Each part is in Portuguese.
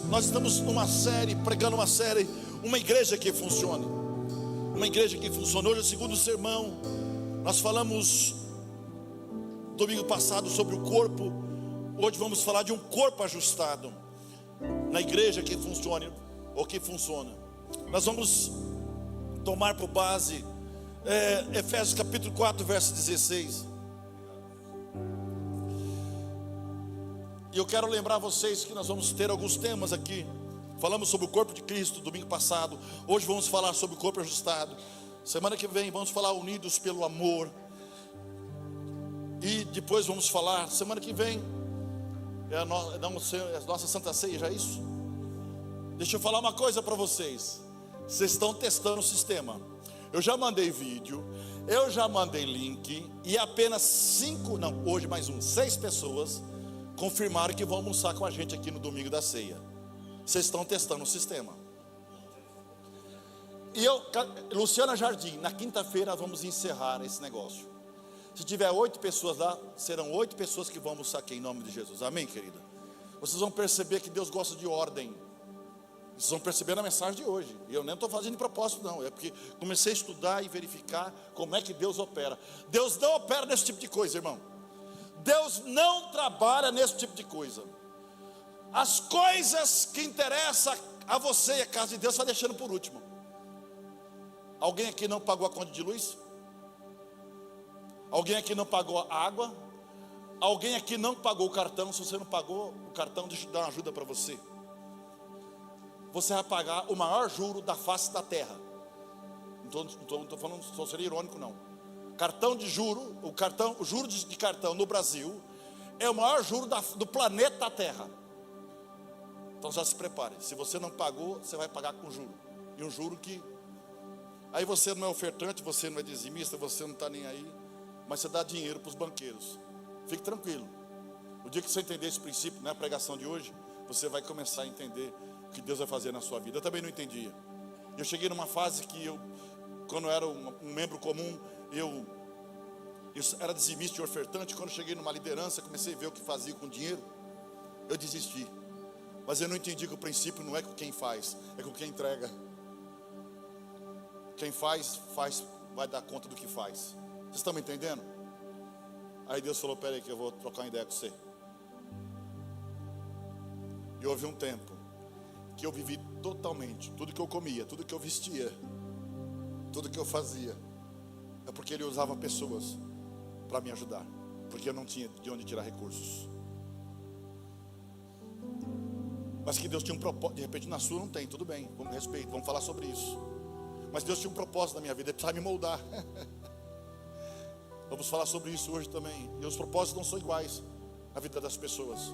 nós estamos numa série, pregando uma série, uma igreja que funcione. Uma igreja que funciona. Hoje é o segundo sermão. Nós falamos domingo passado sobre o corpo. Hoje vamos falar de um corpo ajustado na igreja que funcione, ou que funciona. Nós vamos tomar por base Efésios capítulo 4, verso 16. E eu quero lembrar vocês que nós vamos ter alguns temas aqui. Falamos sobre o corpo de Cristo domingo passado. Hoje vamos falar sobre o corpo ajustado. Semana que vem vamos falar unidos pelo amor. E depois vamos falar, semana que vem é a nossa Santa Ceia, já é isso? Deixa eu falar uma coisa para vocês. Vocês estão testando o sistema. Eu já mandei vídeo, eu já mandei link, e apenas 6 pessoas confirmaram que vão almoçar com a gente aqui no domingo da ceia. Vocês estão testando o sistema. E Luciana Jardim, na quinta-feira vamos encerrar esse negócio. Se tiver 8 pessoas lá, serão 8 pessoas que vão almoçar aqui em nome de Jesus. Amém, querida? Vocês vão perceber que Deus gosta de ordem. Vocês vão perceber na mensagem de hoje. E eu nem estou fazendo de propósito não. É porque comecei a estudar e verificar como é que Deus opera. Deus não opera nesse tipo de coisa, irmão. Deus não trabalha nesse tipo de coisa. As coisas que interessam a você e a casa de Deus, vai deixando por último. Alguém aqui não pagou a conta de luz? Alguém aqui não pagou a água? Alguém aqui não pagou o cartão? Se você não pagou o cartão, deixa eu dar uma ajuda para você. Você vai pagar o maior juro da face da terra. Não estou falando, só seria irônico não. Cartão de juro, o juro de cartão no Brasil é o maior juro do planeta Terra. Então já se prepare. Se você não pagou, você vai pagar com juro. E um juro que aí você não é ofertante, você não é dizimista, você não está nem aí, mas você dá dinheiro para os banqueiros. Fique tranquilo. O dia que você entender esse princípio, na pregação de hoje, você vai começar a entender o que Deus vai fazer na sua vida. Eu também não entendia. Eu cheguei numa fase que quando eu era um membro comum, eu era dizimista e ofertante. Quando eu cheguei numa liderança, comecei a ver o que fazia com o dinheiro, eu desisti. Mas eu não entendi que o princípio não é com quem faz, é com quem entrega. Quem faz, vai dar conta do que faz. Vocês estão me entendendo? Aí Deus falou, peraí que eu vou trocar uma ideia com você. E houve um tempo que eu vivi totalmente, tudo que eu comia, tudo que eu vestia, tudo que eu fazia, é porque Ele usava pessoas para me ajudar, porque eu não tinha de onde tirar recursos. Mas que Deus tinha um propósito. De repente na sua não tem, tudo bem, vamos respeitar, vamos falar sobre isso. Mas Deus tinha um propósito na minha vida, Ele precisava me moldar. Vamos falar sobre isso hoje também. E os propósitos não são iguais na vida das pessoas.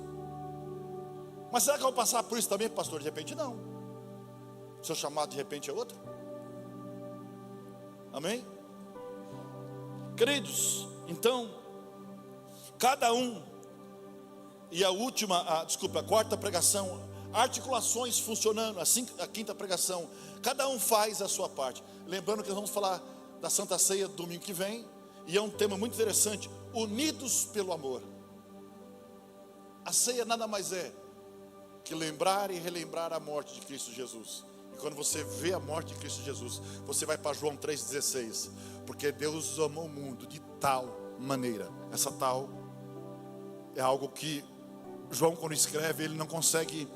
Mas será que eu vou passar por isso também, pastor? De repente não. Seu chamado de repente é outro. Amém? Queridos, então, cada um, e a quarta pregação, articulações funcionando, a quinta pregação, cada um faz a sua parte. Lembrando que nós vamos falar da Santa Ceia domingo que vem, e é um tema muito interessante, unidos pelo amor. A ceia nada mais é que lembrar e relembrar a morte de Cristo Jesus. E quando você vê a morte de Cristo Jesus, você vai para João 3,16. Porque Deus amou o mundo de tal maneira. Essa tal é algo que João, quando escreve, ele não consegue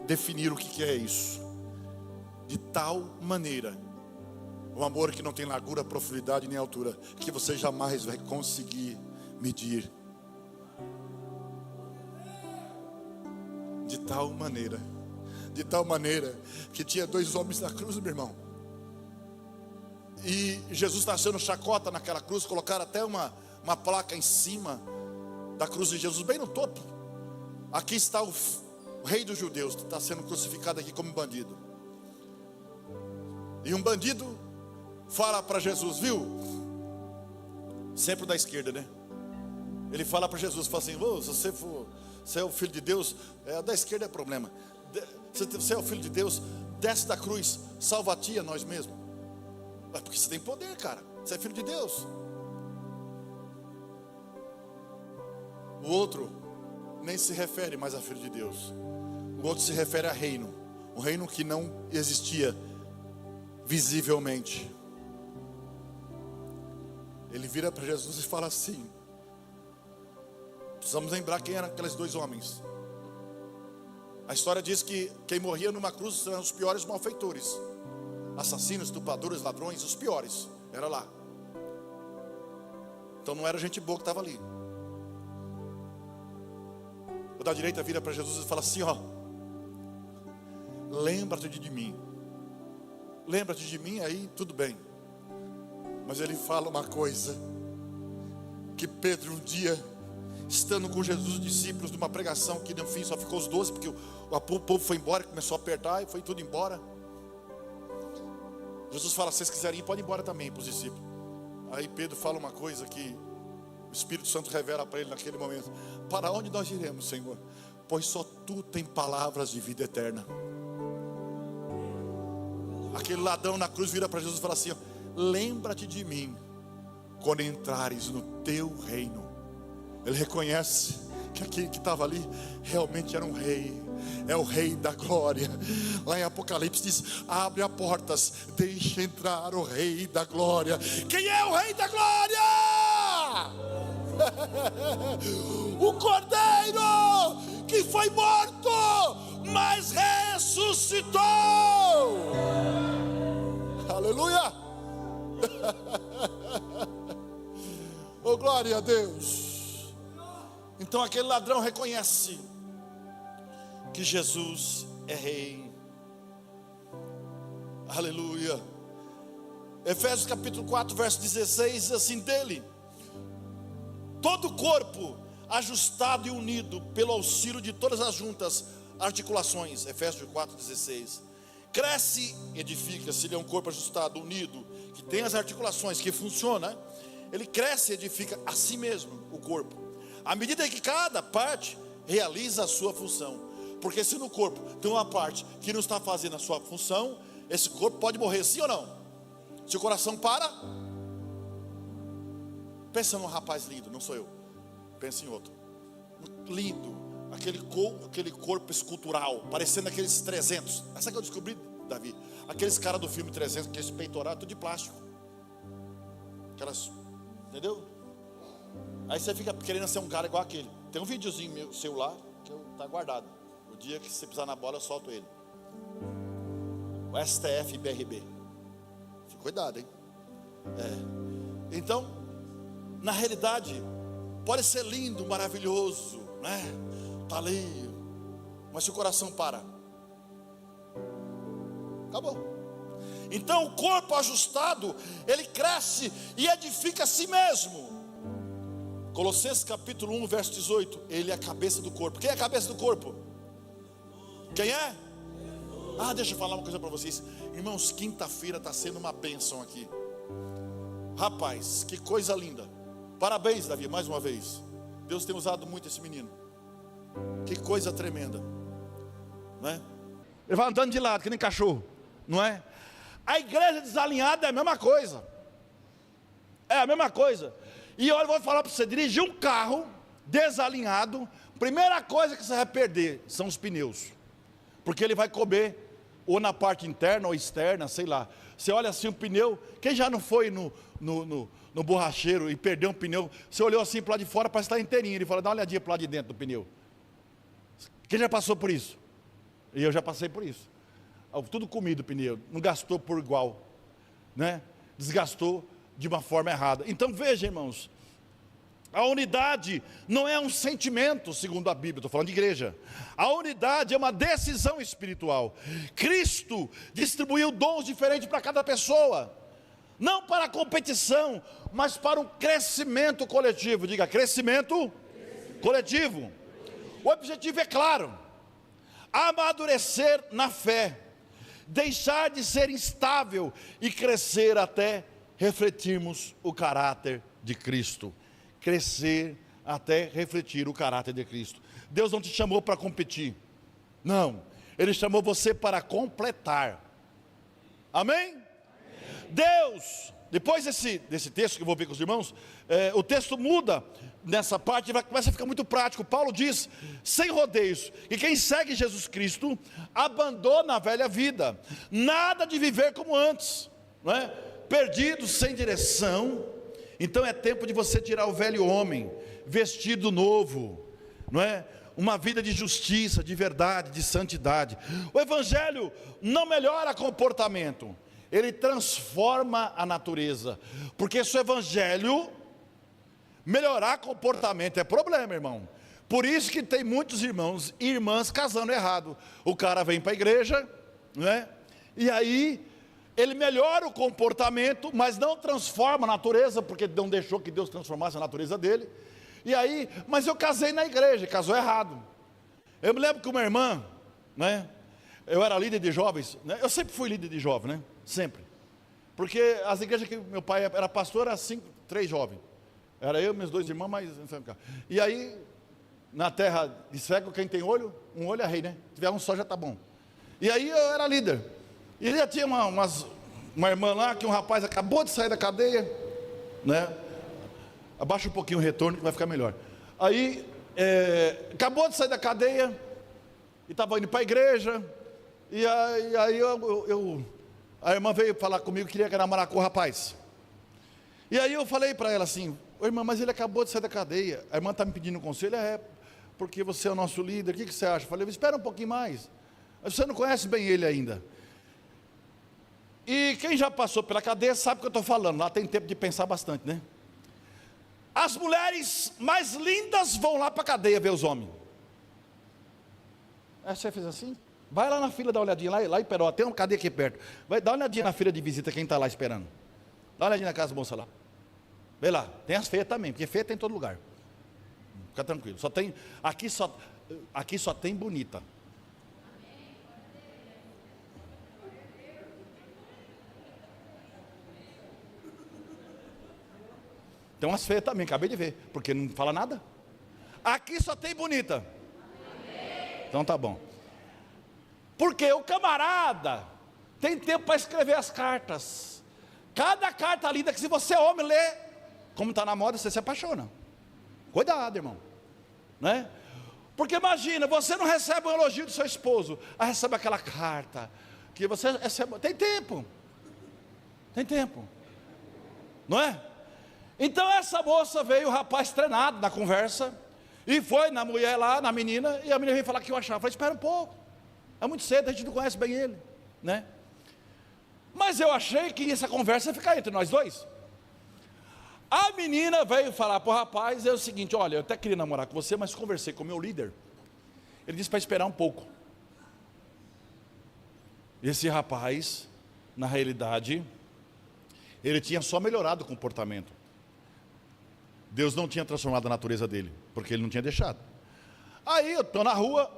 definir o que é isso. De tal maneira, um amor que não tem largura, profundidade nem altura, que você jamais vai conseguir medir. De tal maneira que tinha 2 homens na cruz, meu irmão. E Jesus está sendo chacota naquela cruz. Colocaram até uma placa em cima da cruz de Jesus, bem no topo. Aqui está o rei dos judeus, está sendo crucificado aqui como bandido. E um bandido fala para Jesus, viu? Sempre da esquerda, né? Ele fala para Jesus, fala assim, se você é o filho de Deus, da esquerda é problema. Se você é o filho de Deus, desce da cruz, salva a ti e a nós mesmos. Porque você tem poder, cara. Você é filho de Deus. O outro nem se refere mais a filho de Deus. o outro se refere a reino, um reino que não existia visivelmente. Ele vira para Jesus e fala assim: precisamos lembrar quem eram aqueles dois homens. A história diz que quem morria numa cruz eram os piores malfeitores, assassinos, estupradores, ladrões, os piores, era lá. Então não era gente boa que estava ali. O da direita vira para Jesus e fala assim: ó, lembra-te de mim. Lembra-te de mim, aí tudo bem. Mas ele fala uma coisa, que Pedro um dia, estando com Jesus, os discípulos, numa pregação que no fim só ficou os 12, porque o povo foi embora, começou a apertar e foi tudo embora. Jesus fala: se vocês quiserem ir, pode ir embora também, para os discípulos. Aí Pedro fala uma coisa que o Espírito Santo revela para ele naquele momento: para onde nós iremos, Senhor? Pois só tu tem palavras de vida eterna. Aquele ladrão na cruz vira para Jesus e fala assim: ó, lembra-te de mim quando entrares no teu reino. Ele reconhece que aquele que estava ali realmente era um rei, é o rei da glória. Lá em Apocalipse diz: abre as portas, deixa entrar o rei da glória. Quem é o rei da glória? O Cordeiro que foi morto, mas ressuscitou. Aleluia. Oh, glória a Deus. Então aquele ladrão reconhece que Jesus é rei. Aleluia. Efésios capítulo 4 verso 16 diz assim: dele todo o corpo ajustado e unido pelo auxílio de todas as juntas articulações, Efésios 4:16, cresce, edifica-se. Ele é um corpo ajustado, unido, que tem as articulações, que funciona. Ele cresce e edifica a si mesmo, o corpo, à medida que cada parte realiza a sua função. Porque se no corpo tem uma parte que não está fazendo a sua função, esse corpo pode morrer, sim ou não? Se o coração para, pensa num rapaz lindo, não sou eu, pensa em outro, lindo, aquele corpo escultural, parecendo aqueles 300, essa que eu descobri, Davi, aqueles caras do filme 300, aqueles peitoral, tudo de plástico, aquelas, entendeu? Aí você fica querendo ser um cara igual aquele. Tem um videozinho meu celular que está guardado, o dia que você pisar na bola eu solto ele, o STF BRB, cuidado, hein? Então, na realidade, pode ser lindo, maravilhoso, né? Está ali, mas se o coração para, acabou. Então o corpo ajustado, ele cresce e edifica a si mesmo. Colossenses capítulo 1 verso 18, ele é a cabeça do corpo. Quem é a cabeça do corpo? Quem é? Deixa eu falar uma coisa para vocês, irmãos, quinta-feira está sendo uma bênção aqui. Rapaz, que coisa linda. Parabéns, Davi, mais uma vez. Deus tem usado muito esse menino. Que coisa tremenda, não é? Ele vai andando de lado, que nem cachorro, não é? A igreja desalinhada é a mesma coisa. É a mesma coisa. E olha, eu vou falar para você, dirigir um carro desalinhado, primeira coisa que você vai perder são os pneus. Porque ele vai comer ou na parte interna ou externa, sei lá. Você olha assim o pneu, quem já não foi no borracheiro e perdeu um pneu, você olhou assim para lá de fora, parece que está inteirinho. Ele fala: dá uma olhadinha para lá de dentro do pneu. Quem já passou por isso? E eu já passei por isso. Tudo comido o pneu, não gastou por igual, né? Desgastou de uma forma errada. Então veja, irmãos, a unidade não é um sentimento, segundo a Bíblia, estou falando de igreja. A unidade é uma decisão espiritual. Cristo distribuiu dons diferentes para cada pessoa, não para a competição, mas para um crescimento coletivo. Diga, crescimento coletivo. O objetivo é claro: amadurecer na fé, deixar de ser instável e crescer até refletirmos o caráter de Cristo. Crescer até refletir o caráter de Cristo. Deus não te chamou para competir, não, Ele chamou você para completar. Amém? Deus, depois desse texto que eu vou ver com os irmãos, o texto muda nessa parte, começa a ficar muito prático. Paulo diz, sem rodeios, que quem segue Jesus Cristo, abandona a velha vida, nada de viver como antes, não é? Perdido, sem direção. Então é tempo de você tirar o velho homem, vestido novo, não é? Uma vida de justiça, de verdade, de santidade. O Evangelho não melhora comportamento, ele transforma a natureza. Porque se o Evangelho melhorar comportamento é problema, irmão. Por isso que tem muitos irmãos e irmãs casando errado. O cara vem para a igreja, né? E aí ele melhora o comportamento, mas não transforma a natureza, porque não deixou que Deus transformasse a natureza dele. E aí, mas eu casei na igreja, casou errado. Eu me lembro que uma irmã, né? Eu era líder de jovens, né? Eu sempre fui líder de jovens, né? Sempre. Porque as igrejas que meu pai era pastor, era 3 jovens. Era eu, meus 2 irmãos, mas... E aí, na terra de cego, quem tem olho, um olho é rei, né? Se tiver um só já está bom. E aí eu era líder. E já tinha uma irmã lá, que um rapaz acabou de sair da cadeia, né? Abaixa um pouquinho o retorno que vai ficar melhor. Aí, acabou de sair da cadeia, e estava indo para a igreja, e aí a irmã veio falar comigo, queria namorar com o rapaz. E aí eu falei para ela assim, ô irmã, mas ele acabou de sair da cadeia. A irmã está me pedindo um conselho, porque você é o nosso líder, o que você acha? Eu falei, espera um pouquinho mais, você não conhece bem ele ainda. E quem já passou pela cadeia sabe o que eu estou falando, lá tem tempo de pensar bastante, né? As mulheres mais lindas vão lá para a cadeia ver os homens. Você fez assim? Vai lá na fila, dá uma olhadinha, lá em Peró, tem uma cadeia aqui perto. Vai dar uma olhadinha na fila de visita, quem está lá esperando. Dá uma olhadinha na casa da moça lá. Vê lá, tem as feias também, porque feia tem em todo lugar. Fica tranquilo, aqui só tem bonita. Tem umas feias também, acabei de ver, porque não fala nada. Aqui só tem bonita. Então tá bom. Porque o camarada tem tempo para escrever as cartas. Cada carta linda que se você é homem lê, como está na moda, você se apaixona. Cuidado, irmão, né? Porque imagina, você não recebe um elogio do seu esposo, recebe aquela carta que você recebe. Tem tempo, não é? Então essa moça veio, o rapaz treinado na conversa, e foi na mulher lá, na menina, e a menina veio falar que eu achava. Eu falei, espera um pouco, é muito cedo, a gente não conhece bem ele, né? Mas eu achei que essa conversa ia ficar entre nós dois. A menina veio falar para o rapaz, é o seguinte, olha, eu até queria namorar com você, mas conversei com o meu líder, ele disse para esperar um pouco. Esse rapaz, na realidade, ele tinha só melhorado o comportamento. Deus não tinha transformado a natureza dele, porque ele não tinha deixado. Aí eu estou na rua,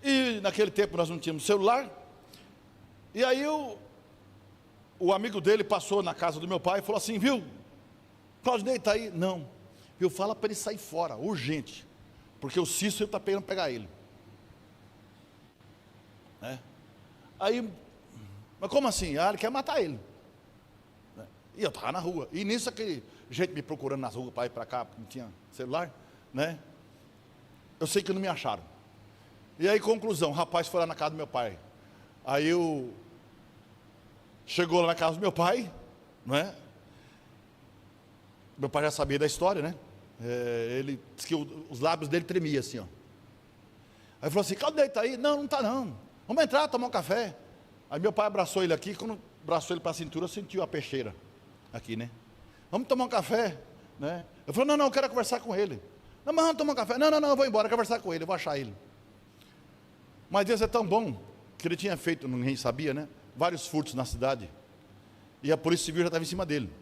e naquele tempo nós não tínhamos celular, e aí o amigo dele passou na casa do meu pai e falou assim, viu, Claudinei está aí? Não, viu, fala para ele sair fora, urgente, porque o Cícero está querendo pegar ele. Aí, mas como assim? Ele quer matar ele. E eu estava na rua, e nisso aquele gente me procurando nas ruas para ir para cá, porque não tinha celular, né? Eu sei que não me acharam. E aí, conclusão, o rapaz foi lá na casa do meu pai. Aí chegou lá na casa do meu pai, não é? Meu pai já sabia da história, né? Ele disse que os lábios dele tremiam assim, ó. Aí falou assim, cadê ele? Está aí? Não, não está não. Vamos entrar, tomar um café. Aí meu pai abraçou ele aqui, quando abraçou ele para a cintura, sentiu a peixeira aqui, né? Vamos tomar um café, né? Eu falei, não, eu quero conversar com ele. Não, mas vamos tomar um café. Não, eu vou embora, conversar com ele, eu vou achar ele. Mas Deus é tão bom, que ele tinha feito, ninguém sabia, né? Vários furtos na cidade. E a polícia civil já estava em cima dele.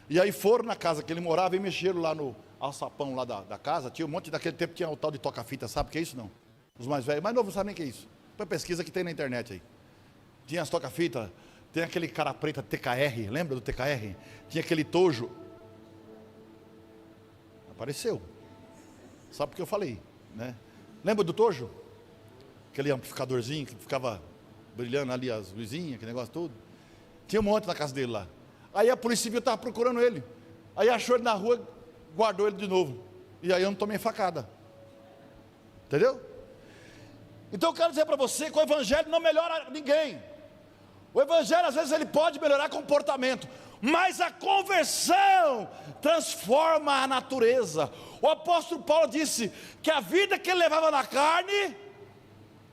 E aí foram na casa que ele morava e mexeram lá no alçapão lá da casa. Tinha um monte, daquele tempo tinha o tal de toca-fita, sabe o que é isso não? Os mais velhos, mais novos não sabem nem o que é isso. Põe pesquisa que tem na internet aí. Tinha as toca-fita, tem aquele cara preta TKR, lembra do TKR? Tinha aquele tojo. Apareceu. Sabe o que eu falei, né? Lembra do tojo? Aquele amplificadorzinho que ficava brilhando ali as luzinhas, aquele negócio todo. Tinha um monte na casa dele lá. Aí a polícia civil estava procurando ele. Aí achou ele na rua, guardou ele de novo. E aí eu não tomei facada. Entendeu? Então eu quero dizer para você que o evangelho não melhora ninguém. O evangelho às vezes ele pode melhorar comportamento, mas a conversão transforma a natureza. O apóstolo Paulo disse que a vida que ele levava na carne,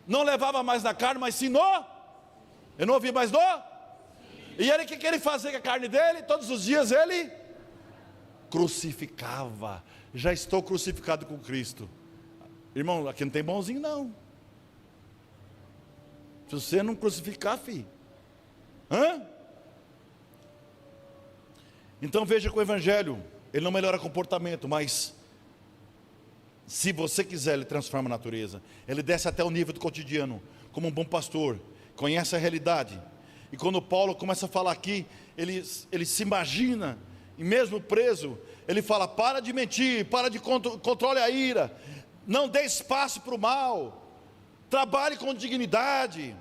não levava mais na carne, mas sim no... Eu não ouvi mais no... E ele, o que ele fazia com a carne dele? Todos os dias ele crucificava. Já estou crucificado com Cristo. Irmão, aqui não tem bonzinho não. Se você não crucificar, filho. Então veja que o evangelho, ele não melhora comportamento, mas se você quiser, ele transforma a natureza. Ele desce até o nível do cotidiano, como um bom pastor, conhece a realidade. E quando Paulo começa a falar aqui, ele se imagina, e mesmo preso, ele fala: para de mentir, para de controle a ira, não dê espaço para o mal, trabalhe com dignidade,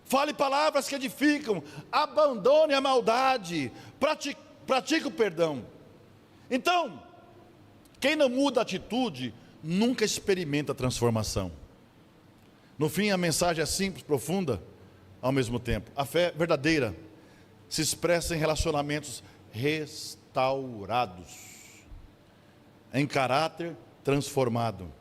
fale palavras que edificam, abandone a maldade, pratique o perdão. Então, quem não muda a atitude, nunca experimenta a transformação. No fim, a mensagem é simples, profunda, ao mesmo tempo. A fé verdadeira se expressa em relacionamentos restaurados, em caráter transformado,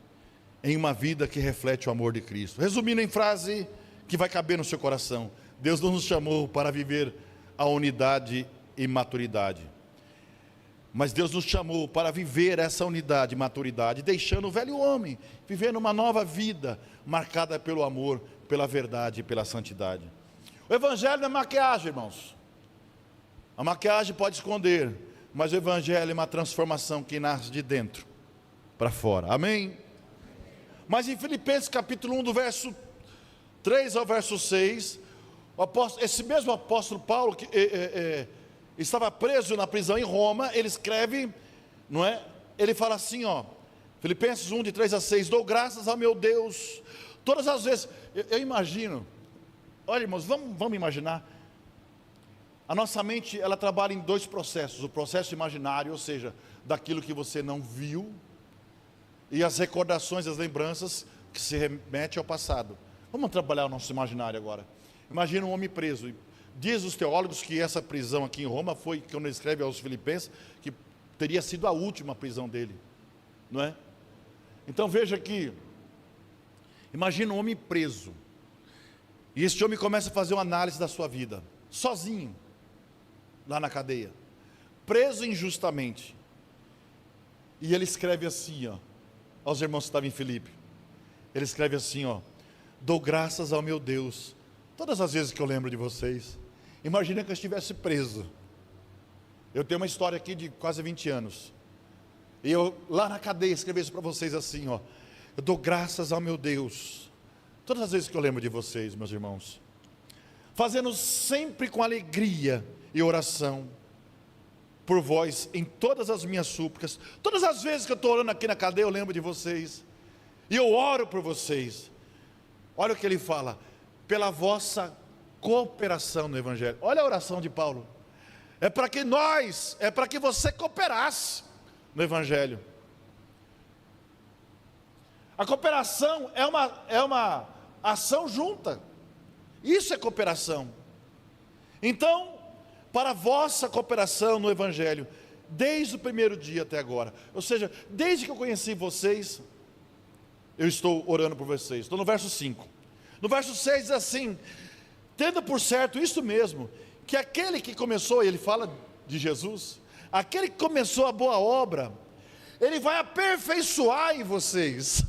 em uma vida que reflete o amor de Cristo. Resumindo em frase que vai caber no seu coração: Deus não nos chamou para viver a unidade e maturidade, mas Deus nos chamou para viver essa unidade e maturidade, deixando o velho homem, vivendo uma nova vida, marcada pelo amor, pela verdade e pela santidade. O evangelho não é maquiagem, irmãos. A maquiagem pode esconder, mas o evangelho é uma transformação que nasce de dentro para fora, amém? Mas em Filipenses capítulo 1, do verso 3 ao verso 6, esse mesmo apóstolo Paulo, que estava preso na prisão em Roma, ele escreve, não é? Ele fala assim, ó, Filipenses 1, de 3 a 6, dou graças ao meu Deus, todas as vezes, eu imagino, olha irmãos, vamos imaginar, a nossa mente, ela trabalha em dois processos: o processo imaginário, ou seja, daquilo que você não viu, e as recordações, as lembranças, que se remete ao passado. Vamos trabalhar o nosso imaginário agora. Imagina um homem preso. Diz os teólogos que essa prisão aqui em Roma foi, quando ele escreve aos Filipenses, que teria sido a última prisão dele, não é? Então veja que, imagina um homem preso, e este homem começa a fazer uma análise da sua vida, sozinho, lá na cadeia, preso injustamente, e ele escreve assim, ó, aos irmãos que estavam em Filipe, ele escreve assim, ó: dou graças ao meu Deus, todas as vezes que eu lembro de vocês. Imagina que eu estivesse preso. Eu tenho uma história aqui de quase 20 anos, e eu lá na cadeia escrevi isso para vocês assim, ó: eu dou graças ao meu Deus, todas as vezes que eu lembro de vocês, meus irmãos, fazendo sempre com alegria e oração por vós em todas as minhas súplicas. Todas as vezes que eu estou orando aqui na cadeia, eu lembro de vocês, e eu oro por vocês. Olha o que ele fala: pela vossa cooperação no evangelho. Olha a oração de Paulo. É para que você cooperasse no evangelho. A cooperação é uma ação junta. Isso é cooperação. Então, para a vossa cooperação no evangelho, desde o primeiro dia até agora, ou seja, desde que eu conheci vocês, eu estou orando por vocês. Estou no verso 5. No verso 6 diz assim: tendo por certo isso mesmo, que aquele que começou, ele fala de Jesus, aquele que começou a boa obra, ele vai aperfeiçoar em vocês,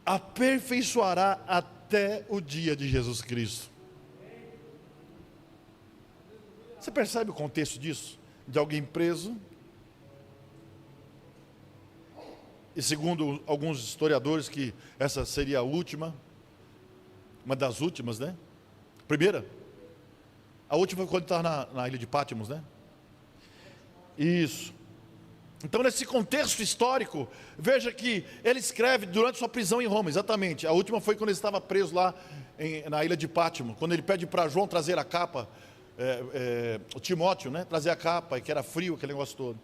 aperfeiçoará até o dia de Jesus Cristo. Você percebe o contexto disso? De alguém preso, e segundo alguns historiadores, que essa seria a última, uma das últimas, né? Primeira, a última foi quando estava na ilha de Patmos, né? Isso. Então, nesse contexto histórico, veja que ele escreve durante sua prisão em Roma, exatamente. A última foi quando ele estava preso lá na ilha de Patmos, quando ele pede para João trazer a capa, o Timóteo, né? Trazer a capa, e que era frio, aquele negócio todo.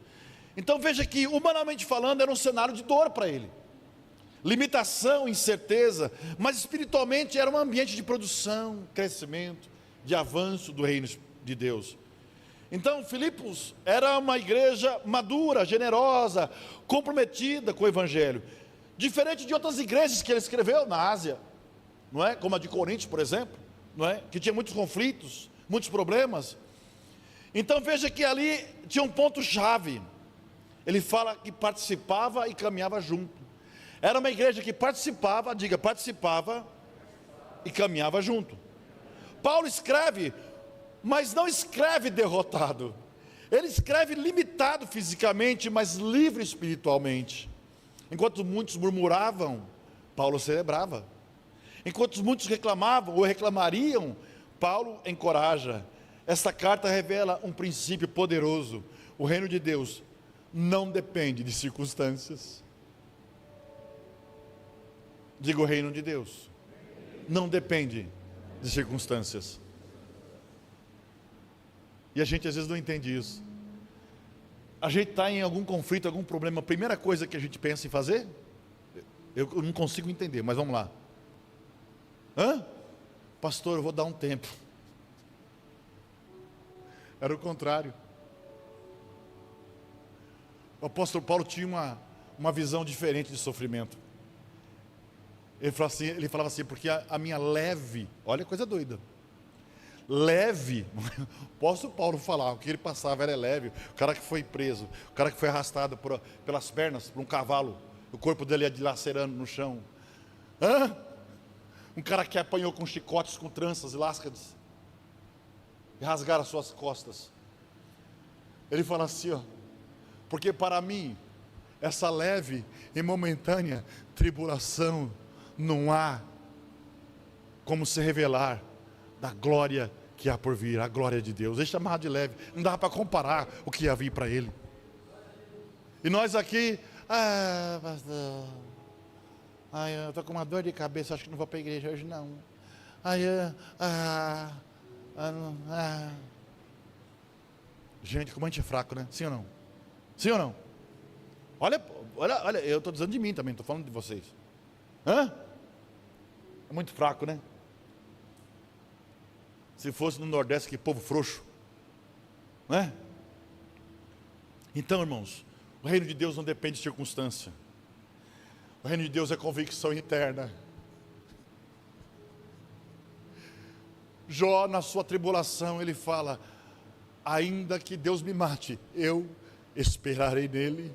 Então veja que, humanamente falando, era um cenário de dor para ele, limitação, incerteza, mas espiritualmente era um ambiente de produção, crescimento, de avanço do reino de Deus. Então Filipos era uma igreja madura, generosa, comprometida com o evangelho, diferente de outras igrejas que ele escreveu na Ásia, não é? Como a de Corinto, por exemplo, não é? Que tinha muitos conflitos, muitos problemas. Então veja que ali tinha um ponto chave. Ele fala que participava e caminhava junto. Era uma igreja que participava, participava e caminhava junto. Paulo escreve, mas não escreve derrotado. Ele escreve limitado fisicamente, mas livre espiritualmente. Enquanto muitos murmuravam, Paulo celebrava. Enquanto muitos reclamavam ou reclamariam, Paulo encoraja. Esta carta revela um princípio poderoso. O reino de Deus não depende de circunstâncias. Diga, o reino de Deus não depende de circunstâncias. E a gente às vezes não entende isso. A gente está em algum conflito, algum problema, a primeira coisa que a gente pensa em fazer, eu não consigo entender, mas vamos lá. Pastor, eu vou dar um tempo. Era o contrário. O apóstolo Paulo tinha uma visão diferente de sofrimento. Ele falava assim, porque a minha leve, olha que coisa doida, leve, o apóstolo Paulo falava, o que ele passava era leve. O cara que foi preso, o cara que foi arrastado pelas pernas por um cavalo, o corpo dele ia dilacerando no chão, um cara que apanhou com chicotes, com tranças e lascas, e rasgaram as suas costas. Ele fala assim, porque para mim, essa leve e momentânea tribulação, não há como se revelar da glória que há por vir, a glória de Deus. Ele chamava de leve, não dava para comparar o que ia vir para ele. E nós aqui, pastor, eu estou com uma dor de cabeça, acho que não vou para a igreja hoje não. Gente, como a gente é fraco, né? Sim ou não? Sim ou não? Olha, eu estou dizendo de mim também, estou falando de vocês. É muito fraco, né? Se fosse no Nordeste, que povo frouxo, não é? Então, irmãos, o reino de Deus não depende de circunstância. O reino de Deus é convicção interna. Jó, na sua tribulação, ele fala, ainda que Deus me mate, eu esperarei nele.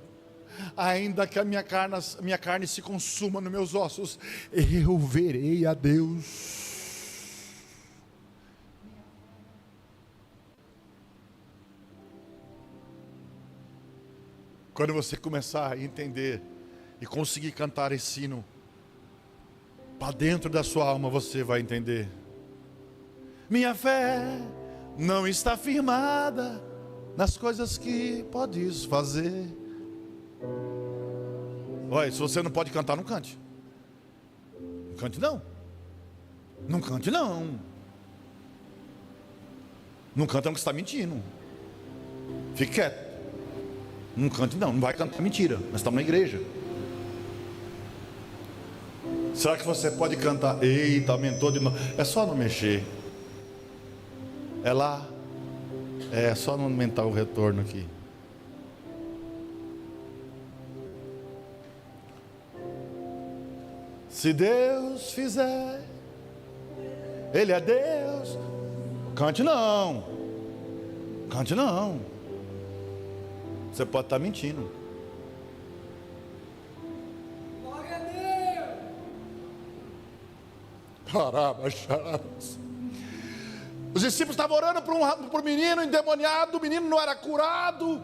Ainda que a minha carne se consuma nos meus ossos, eu verei a Deus. Quando você começar a entender e conseguir cantar esse hino para dentro da sua alma, você vai entender. Minha fé não está firmada nas coisas que podes fazer. Olha, se você não pode cantar, não cante. Não cante não. Não cante não. Não canta não, que você está mentindo. Fique quieto. Não cante não, não vai cantar mentira. Nós estamos na igreja. Será que você pode cantar? Eita, aumentou de novo. É só não mexer. É lá. É só não aumentar o retorno aqui. Se Deus fizer, Ele é Deus. Cante não. Cante não. Você pode estar mentindo. Glória a Deus. Caramba, os discípulos estavam orando por um menino endemoniado. O menino não era curado.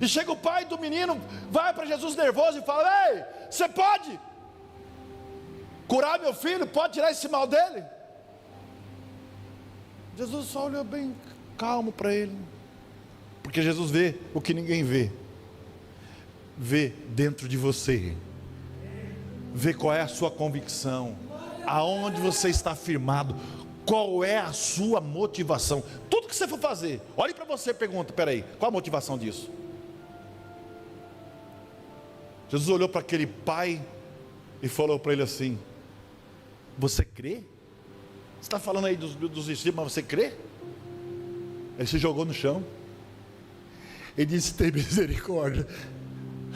E chega o pai do menino, vai para Jesus nervoso e fala: ei, você pode curar meu filho? Pode tirar esse mal dele? Jesus só olhou bem calmo para ele, porque Jesus vê o que ninguém vê. Vê dentro de você, vê qual é a sua convicção, aonde você está firmado, qual é a sua motivação. Tudo que você for fazer, olhe para você e pergunta: peraí, qual a motivação disso? Jesus olhou para aquele pai e falou para ele assim: você crê? Você está falando aí dos discípulos, mas você crê? Ele se jogou no chão. Ele disse: tem misericórdia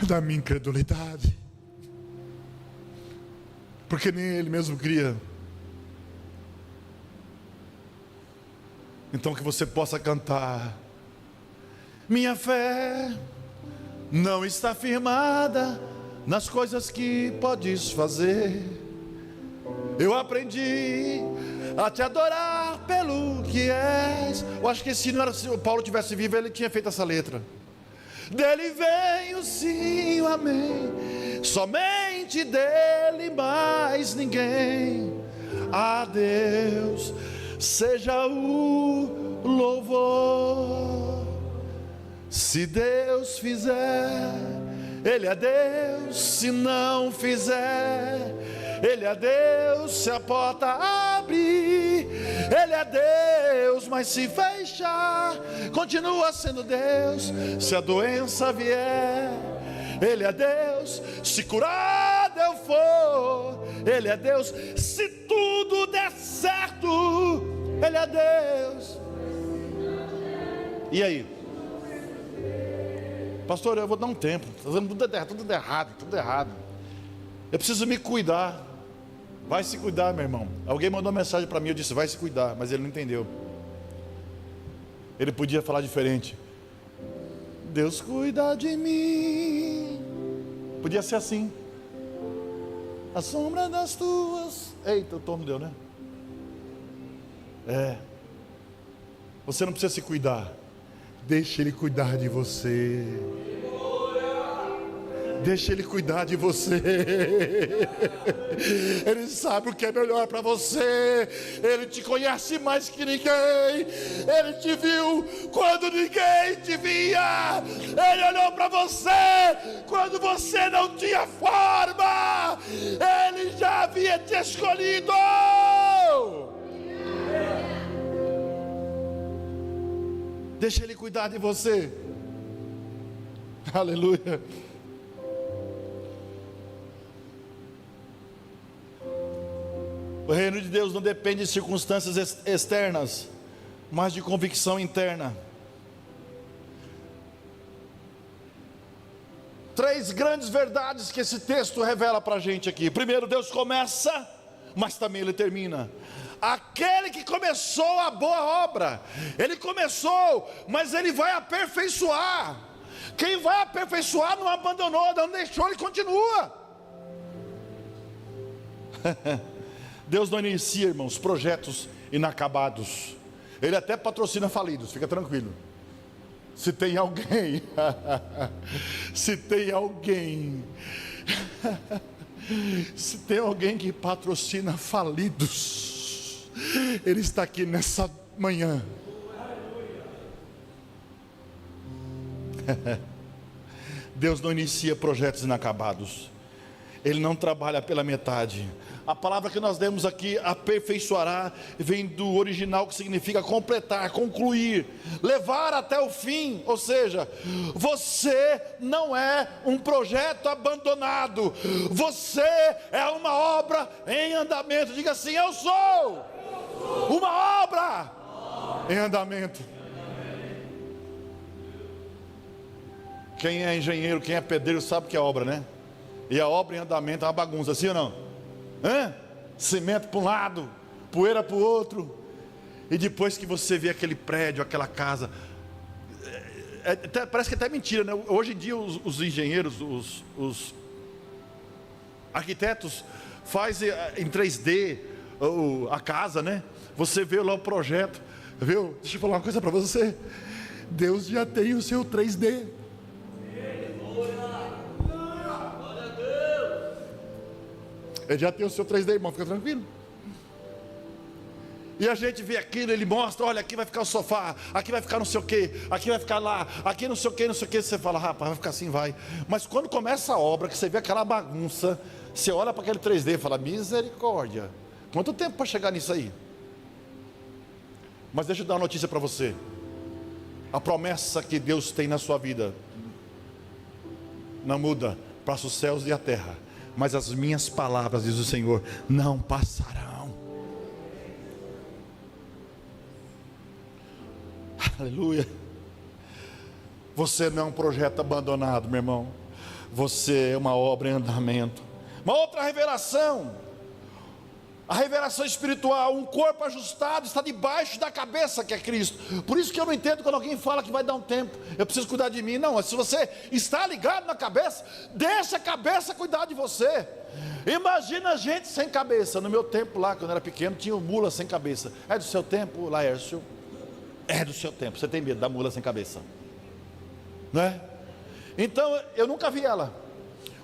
da minha incredulidade. Porque nem ele mesmo cria. Então que você possa cantar: minha fé não está firmada nas coisas que podes fazer. Eu aprendi a te adorar pelo que és. Eu acho que se o Paulo tivesse vivo, ele tinha feito essa letra. Dele vem o sim, o amém, somente dele, mais ninguém. A Deus seja o louvor. Se Deus fizer, Ele é Deus. Se não fizer, Ele é Deus. Se a porta abrir, Ele é Deus. Mas se fechar, continua sendo Deus. Se a doença vier, Ele é Deus. Se curado eu for, Ele é Deus. Se tudo der certo, Ele é Deus. E aí? Pastor, eu vou dar um tempo. Está fazendo tudo errado. Eu preciso me cuidar. Vai se cuidar, meu irmão. Alguém mandou uma mensagem para mim, eu disse: vai se cuidar, mas ele não entendeu. Ele podia falar diferente: Deus cuida de mim. Podia ser assim: a sombra das tuas. Eita, o tom não deu, né? Você não precisa se cuidar. Deixa Ele cuidar de você. Deixa Ele cuidar de você. Ele sabe o que é melhor para você. Ele te conhece mais que ninguém. Ele te viu quando ninguém te via. Ele olhou para você quando você não tinha forma. Ele já havia te escolhido. Deixa Ele cuidar de você. Aleluia. O reino de Deus não depende de circunstâncias externas, mas de convicção interna. 3 grandes verdades que esse texto revela para a gente aqui. Primeiro, Deus começa, mas também Ele termina. Aquele que começou a boa obra, Ele começou, mas Ele vai aperfeiçoar. Quem vai aperfeiçoar não abandonou, não deixou, Ele continua. Deus não inicia, irmãos, projetos inacabados. Ele até patrocina falidos, fica tranquilo. Se tem alguém se tem alguém que patrocina falidos, Ele está aqui nessa manhã. Deus não inicia projetos inacabados. Ele não trabalha pela metade. A palavra que nós demos aqui, aperfeiçoará, vem do original, que significa completar, concluir, levar até o fim. Ou seja, você não é um projeto abandonado, você é uma obra em andamento. Diga assim: eu sou uma obra em andamento. Quem é engenheiro, quem é pedreiro sabe que é obra, né? E a obra em andamento é uma bagunça, sim ou não? Cimento para um lado, poeira para o outro. E depois que você vê aquele prédio, aquela casa, parece que é até mentira, né? Hoje em dia os engenheiros, os arquitetos fazem em 3D a casa, né? Você vê lá o projeto, viu? Deixa eu falar uma coisa para você: Deus já tem o seu 3D. Ele já tem o seu 3D, irmão, fica tranquilo. E a gente vê aquilo, Ele mostra: olha, aqui vai ficar o sofá, aqui vai ficar não sei o que, aqui vai ficar lá, aqui não sei o que, não sei o que. Você fala: rapaz, vai ficar assim, vai. Mas quando começa a obra, que você vê aquela bagunça, você olha para aquele 3D e fala: misericórdia, quanto tempo para chegar nisso aí? Mas deixa eu dar uma notícia para você: a promessa que Deus tem na sua vida não muda, passa os céus e a terra, mas as minhas palavras, diz o Senhor, não passarão. Aleluia. Você não é um projeto abandonado, meu irmão. Você é uma obra em andamento. Uma outra revelação, a revelação espiritual: um corpo ajustado está debaixo da cabeça, que é Cristo. Por isso que eu não entendo quando alguém fala que vai dar um tempo, eu preciso cuidar de mim. Não, se você está ligado na cabeça, deixa a cabeça cuidar de você. Imagina gente sem cabeça. No meu tempo lá, quando eu era pequeno, tinha mula sem cabeça. É do seu tempo, Laércio? É do seu tempo. Você tem medo da mula sem cabeça, não é? Então eu nunca vi ela.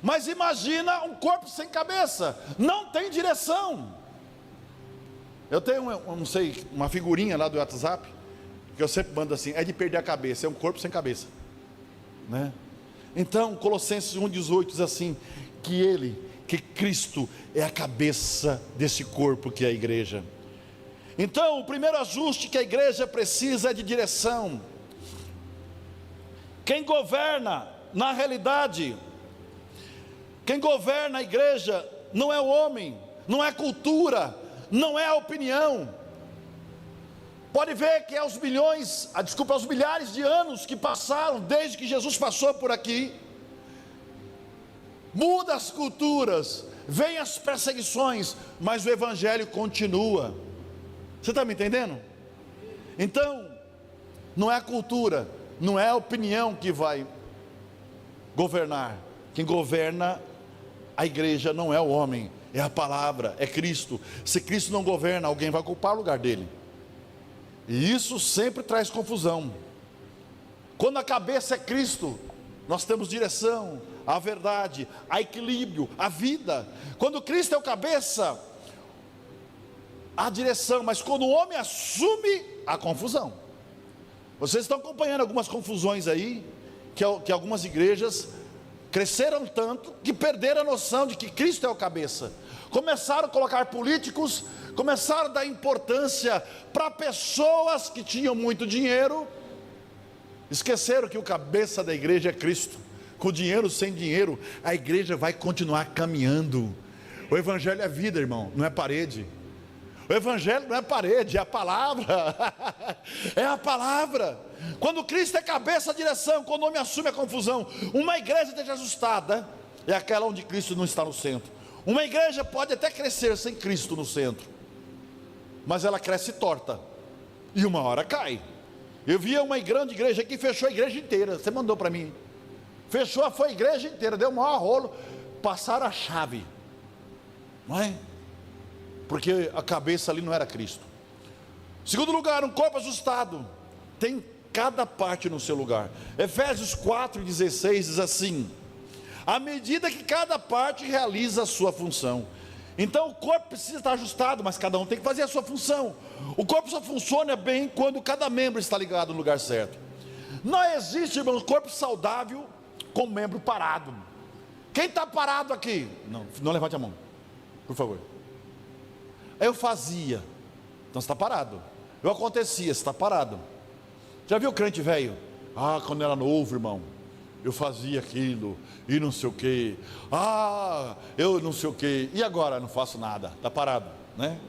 Mas imagina um corpo sem cabeça, não tem direção. Eu tenho não sei, uma figurinha lá do WhatsApp, que eu sempre mando assim: é de perder a cabeça, é um corpo sem cabeça, né? Então Colossenses 1,18 diz assim: que Cristo é a cabeça desse corpo que é a igreja. Então o primeiro ajuste que a igreja precisa é de direção. Quem governa, na realidade, quem governa a igreja não é o homem, não é a cultura, não é a opinião. Pode ver que aos milhares de anos que passaram desde que Jesus passou por aqui, muda as culturas, vem as perseguições, mas o evangelho continua. Você está me entendendo? Então, não é a cultura, não é a opinião que vai governar. Quem governa a igreja não é o homem, é a palavra, é Cristo. Se Cristo não governa, alguém vai ocupar o lugar dele. E isso sempre traz confusão. Quando a cabeça é Cristo, nós temos direção, a verdade, a equilíbrio, a vida. Quando Cristo é o cabeça, há direção. Mas quando o homem assume, há confusão. Vocês estão acompanhando algumas confusões aí, que algumas igrejas cresceram tanto que perderam a noção de que Cristo é o cabeça. Começaram a colocar políticos, começaram a dar importância para pessoas que tinham muito dinheiro. Esqueceram que o cabeça da igreja é Cristo. Com dinheiro, sem dinheiro, a igreja vai continuar caminhando. O evangelho é vida, irmão, não é parede. O evangelho não é parede, é a palavra. É a palavra. Quando Cristo é cabeça, a direção. Quando o homem assume a confusão. Uma igreja desajustada é aquela onde Cristo não está no centro. Uma igreja pode até crescer sem Cristo no centro, mas ela cresce torta e uma hora cai. Eu via uma grande igreja que fechou a igreja inteira. Você mandou para mim. Fechou, foi a igreja inteira, deu o maior rolo, passaram a chave, não é? Porque a cabeça ali não era Cristo. Segundo lugar, um corpo ajustado tem cada parte no seu lugar. Efésios 4,16 diz assim: à medida que cada parte realiza a sua função. Então o corpo precisa estar ajustado, mas cada um tem que fazer a sua função. O corpo só funciona bem quando cada membro está ligado no lugar certo. Não existe, irmãos, corpo saudável com membro parado. Quem está parado aqui? Não levante a mão, por favor. Eu fazia, então você está parado. Eu acontecia, você está parado. Já viu crente velho? Ah, quando era novo, irmão, eu fazia aquilo e não sei o que. Ah, eu não sei o que. E agora não faço nada, está parado, né?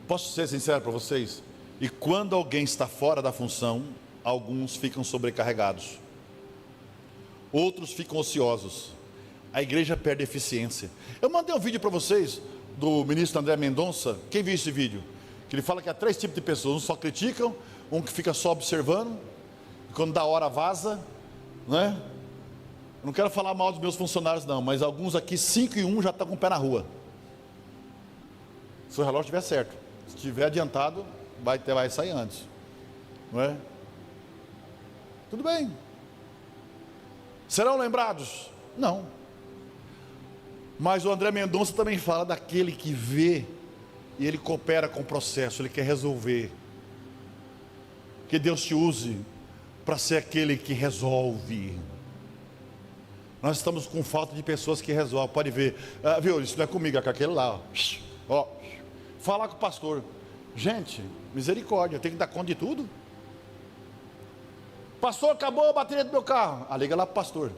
Posso ser sincero para vocês? E quando alguém está fora da função, alguns ficam sobrecarregados, outros ficam ociosos. A igreja perde eficiência. Eu mandei um vídeo para vocês do ministro André Mendonça. Quem viu esse vídeo? Que ele fala que há 3 tipos de pessoas: uns só criticam, um que fica só observando, e quando dá hora vaza, né? Eu não quero falar mal dos meus funcionários não, mas alguns aqui, 5 e 1 já estão com o pé na rua. Se o relógio estiver certo, se estiver adiantado, vai sair antes, não é? Tudo bem. Serão lembrados? Não. Mas o André Mendonça também fala daquele que vê e ele coopera com o processo, ele quer resolver. Que Deus te use para ser aquele que resolve. Nós estamos com falta de pessoas que resolvem. Pode ver, viu, isso não é comigo, é com aquele lá, ó. Falar com o pastor. Gente, misericórdia, tem que dar conta de tudo. Pastor, acabou a bateria do meu carro. Liga lá para o pastor.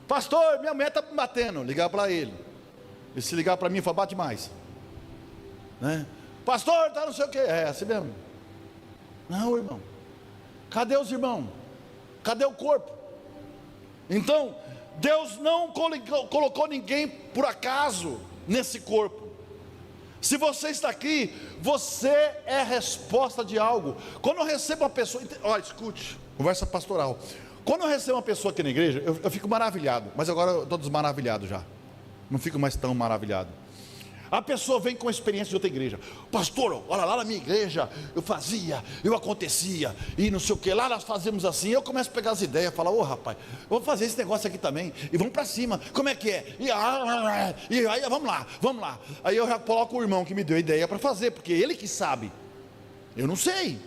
Pastor, minha mulher está me batendo. Ligar para ele. E se ligar para mim, fala, bate mais, né? Pastor, tá não sei o que. É assim mesmo. Não, irmão. Cadê os irmãos? Cadê o corpo? Então, Deus não colocou ninguém por acaso nesse corpo. Se você está aqui, você é resposta de algo. Quando eu recebo uma pessoa, olha, escute, conversa pastoral. Quando eu recebo uma pessoa aqui na igreja, eu fico maravilhado. Mas agora eu estou desmaravilhado já. Não fico mais tão maravilhado. A pessoa vem com a experiência de outra igreja. Pastor, olha lá na minha igreja, eu fazia, eu acontecia, e não sei o que, lá nós fazemos assim. Eu começo a pegar as ideias, falar, rapaz, vamos fazer esse negócio aqui também, e vamos para cima, como é que é? E aí, vamos lá. Aí eu já coloco o irmão que me deu a ideia para fazer, porque ele que sabe, eu não sei.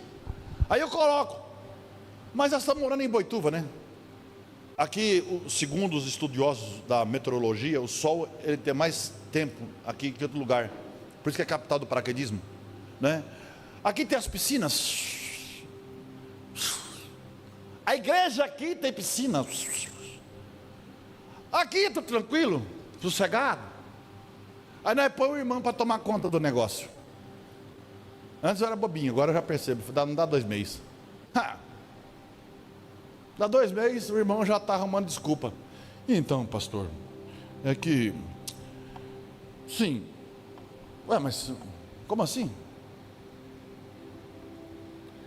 Aí eu coloco, mas nós estamos morando em Boituva, né? Aqui, segundo os estudiosos da meteorologia, o sol ele tem mais tempo aqui que em outro lugar. Por isso que é a capital do paraquedismo, né? Aqui tem as piscinas. A igreja aqui tem piscina. Aqui está tranquilo, sossegado. Aí nós põe o irmão para tomar conta do negócio. Antes eu era bobinho, agora eu já percebo. Não dá 2 meses. Dá 2 meses, o irmão já está arrumando desculpa. Então, pastor, é que... Sim. Ué, mas como assim?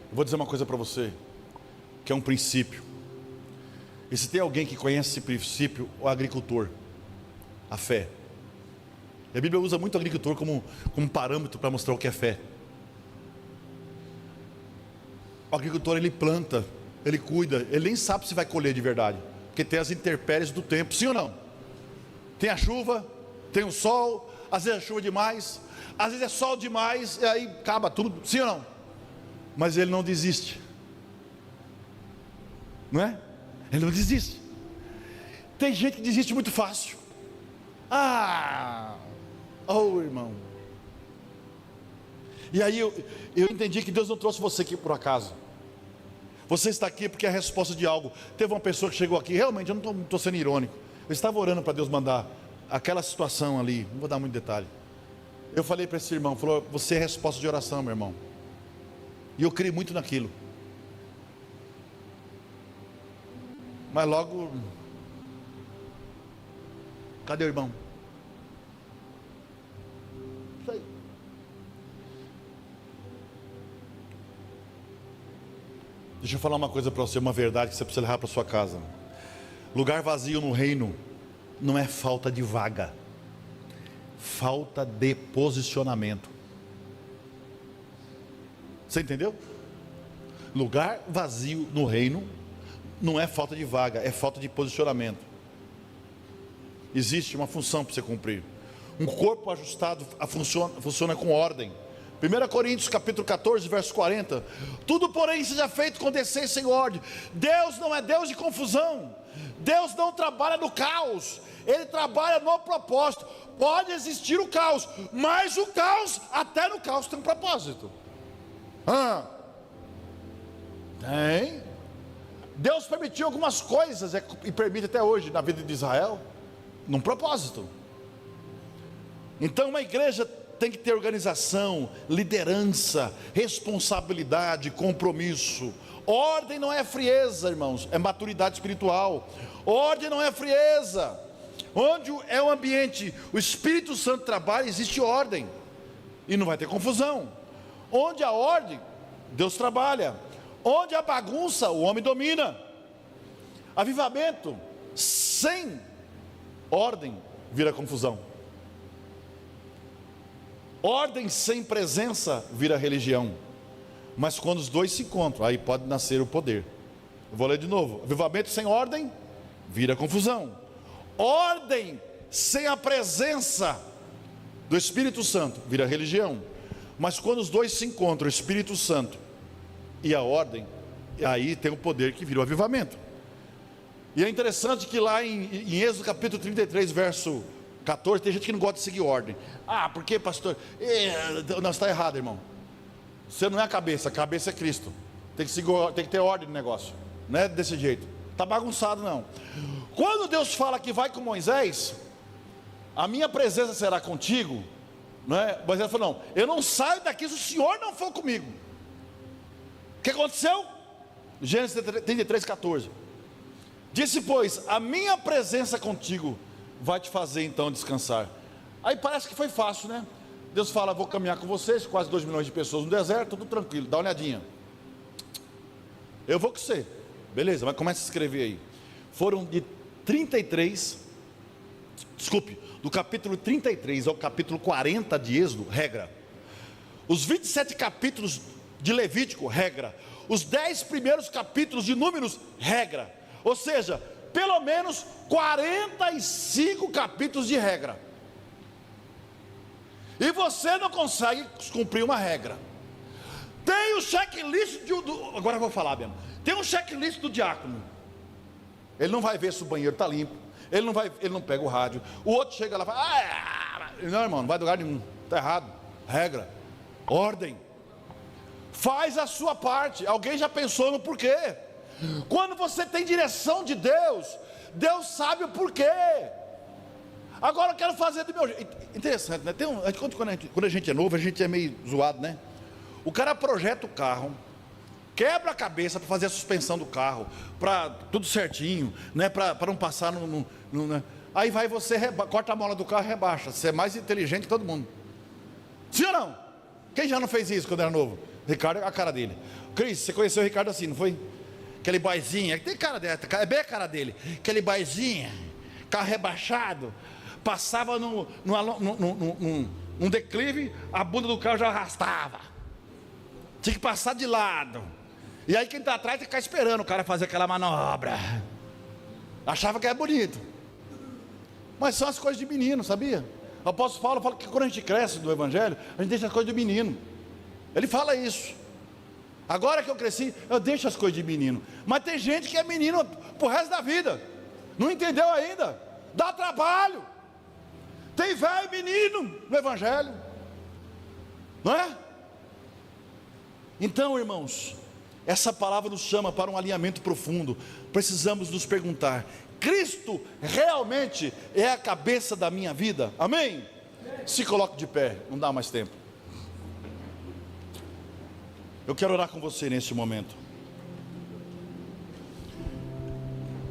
Eu vou dizer uma coisa para você, que é um princípio. E se tem alguém que conhece esse princípio, o agricultor, a fé. E a Bíblia usa muito o agricultor como parâmetro para mostrar o que é fé. O agricultor, ele planta, ele cuida, ele nem sabe se vai colher de verdade, porque tem as intempéries do tempo, sim ou não? Tem a chuva, tem o sol, às vezes é chuva demais, às vezes é sol demais, e aí acaba tudo, sim ou não? Mas ele não desiste, não é? Ele não desiste. Tem gente que desiste muito fácil. Irmão. E aí eu entendi que Deus não trouxe você aqui por acaso. Você está aqui porque é a resposta de algo. Teve uma pessoa que chegou aqui, realmente, eu não estou sendo irônico, eu estava orando para Deus mandar aquela situação ali, não vou dar muito detalhe. Eu falei para esse irmão, falou, você é resposta de oração, meu irmão. E eu creio muito naquilo. Mas logo, cadê o irmão? Isso aí. Deixa eu falar uma coisa para você, uma verdade que você precisa levar para sua casa. Lugar vazio no reino não é falta de vaga, falta de posicionamento. Você entendeu? Lugar vazio no reino não é falta de vaga, é falta de posicionamento. Existe uma função para você cumprir. Um corpo ajustado funciona com ordem. 1 Coríntios capítulo 14, verso 40. Tudo porém seja feito com decência e ordem. Deus não é Deus de confusão. Deus não trabalha no caos, Ele trabalha no propósito. Pode existir o caos, mas o caos, até no caos tem um propósito. Tem. Deus permitiu algumas coisas, e permite até hoje na vida de Israel, num propósito. Então uma igreja tem que ter organização, liderança, responsabilidade, compromisso. Ordem não é frieza, irmãos, é maturidade espiritual. Ordem não é frieza. Onde é o ambiente, o Espírito Santo trabalha, existe ordem, e não vai ter confusão. Onde há ordem, Deus trabalha. Onde há bagunça, o homem domina. Avivamento sem ordem vira confusão. Ordem sem presença vira religião. Mas quando os dois se encontram, aí pode nascer o poder. Eu vou ler de novo. Avivamento sem ordem vira confusão. Ordem sem a presença do Espírito Santo vira religião. Mas quando os dois se encontram, o Espírito Santo e a ordem, aí tem o poder que vira o avivamento. E é interessante que lá em Êxodo capítulo 33, verso 14, tem gente que não gosta de seguir ordem. Por que, pastor? Não, está errado, irmão. Você não é a cabeça é Cristo. Tem que ter ordem no negócio. Não é desse jeito. está bagunçado não. Quando Deus fala que vai com Moisés, a minha presença será contigo, não é? Moisés falou, não, eu não saio daqui se o Senhor não for comigo. O que aconteceu? Gênesis 33, 14. Disse, pois, a minha presença contigo vai te fazer então descansar. Aí parece que foi fácil, né? Deus fala, vou caminhar com vocês, quase 2 milhões de pessoas no deserto, tudo tranquilo, dá uma olhadinha. Eu vou com você. Beleza, mas começa a escrever aí. Foram de 33, do capítulo 33 ao capítulo 40 de Êxodo, regra. Os 27 capítulos de Levítico, regra. Os 10 primeiros capítulos de Números, regra. Ou seja, pelo menos 45 capítulos de regra. E você não consegue cumprir uma regra. Tem o checklist agora eu vou falar mesmo. Tem um checklist do diácono. Ele não vai ver se o banheiro está limpo. Ele não pega o rádio. O outro chega lá e fala, não, irmão, não vai do lugar nenhum. Está errado. Regra. Ordem. Faz a sua parte. Alguém já pensou no porquê? Quando você tem direção de Deus, Deus sabe o porquê. Agora eu quero fazer do meu jeito. Interessante, né? Quando a gente é novo, a gente é meio zoado, né? O cara projeta o carro, quebra a cabeça para fazer a suspensão do carro, para tudo certinho, né? Para não passar né? Aí vai você, corta a mola do carro e rebaixa. Você é mais inteligente que todo mundo. Sim ou não? Quem já não fez isso quando era novo? Ricardo, a cara dele. Cris, você conheceu o Ricardo assim, não foi? Aquele boizinho, tem cara dela, é bem a cara dele. Aquele boizinho, carro rebaixado, passava num declive, a bunda do carro já arrastava. Tinha que passar de lado. E aí quem está atrás tem que ficar esperando o cara fazer aquela manobra. Achava que era bonito. Mas são as coisas de menino, sabia? O apóstolo Paulo fala que quando a gente cresce do evangelho, a gente deixa as coisas do menino. Ele fala isso. Agora que eu cresci, eu deixo as coisas de menino. Mas tem gente que é menino pro resto da vida. Não entendeu ainda. Dá trabalho. Tem velho e menino no evangelho. Não é? Então, irmãos, essa palavra nos chama para um alinhamento profundo. Precisamos nos perguntar: Cristo realmente é a cabeça da minha vida? Amém? Se coloque de pé, não dá mais tempo. Eu quero orar com você neste momento.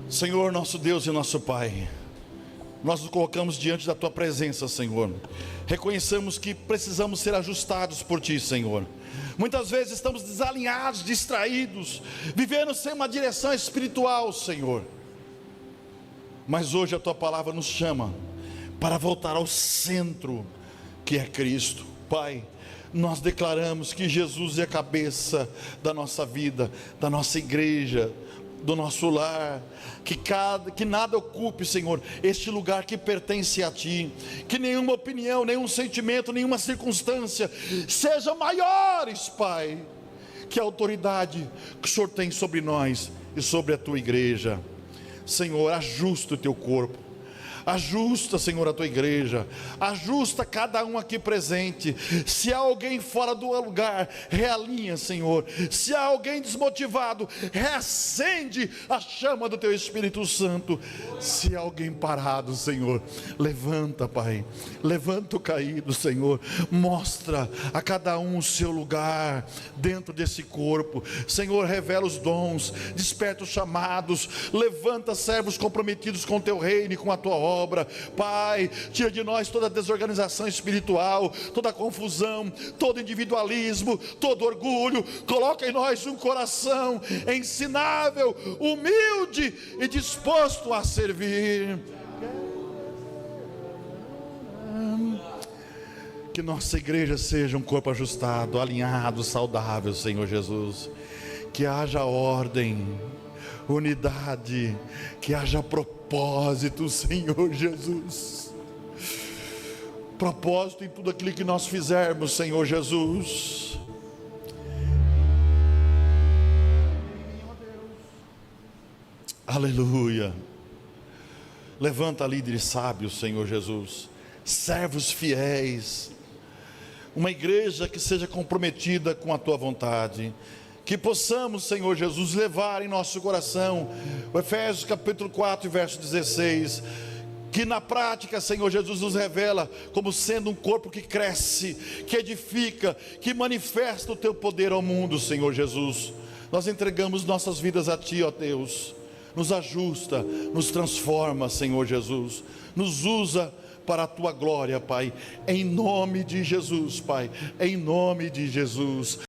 Senhor, nosso Deus e nosso Pai, nós nos colocamos diante da Tua presença, Senhor. Reconhecemos que precisamos ser ajustados por Ti, Senhor. Muitas vezes estamos desalinhados, distraídos, vivendo sem uma direção espiritual, Senhor. Mas hoje a Tua palavra nos chama para voltar ao centro, que é Cristo. Pai, nós declaramos que Jesus é a cabeça da nossa vida, da nossa igreja, do nosso lar, que nada ocupe, Senhor, este lugar que pertence a Ti, que nenhuma opinião, nenhum sentimento, nenhuma circunstância sejam maiores, Pai, que a autoridade que o Senhor tem sobre nós e sobre a Tua igreja. Senhor, ajusta o Teu corpo, ajusta, Senhor, a Tua igreja, ajusta cada um aqui presente. Se há alguém fora do lugar, realinha, Senhor. Se há alguém desmotivado, reacende a chama do Teu Espírito Santo. Se há alguém parado, Senhor, levanta, Pai, levanta o caído, Senhor. Mostra a cada um o seu lugar dentro desse corpo, Senhor. Revela os dons, desperta os chamados, levanta servos comprometidos com o Teu reino e com a Tua obra. Pai, tira de nós toda desorganização espiritual, toda confusão, todo individualismo, todo orgulho. Coloca em nós um coração ensinável, humilde e disposto a servir. Que nossa igreja seja um corpo ajustado, alinhado, saudável, Senhor Jesus. Que haja ordem, unidade, que haja propósito, Senhor Jesus. Propósito em tudo aquilo que nós fizermos, Senhor Jesus. Aleluia. Levanta líderes sábios, Senhor Jesus, servos fiéis, uma igreja que seja comprometida com a Tua vontade, Que possamos, Senhor Jesus, levar em nosso coração o Efésios capítulo 4, verso 16, que na prática, Senhor Jesus, nos revela como sendo um corpo que cresce, que edifica, que manifesta o Teu poder ao mundo, Senhor Jesus. Nós entregamos nossas vidas a Ti, ó Deus. Nos ajusta, nos transforma, Senhor Jesus. Nos usa para a Tua glória, Pai. Em nome de Jesus, Pai. Em nome de Jesus.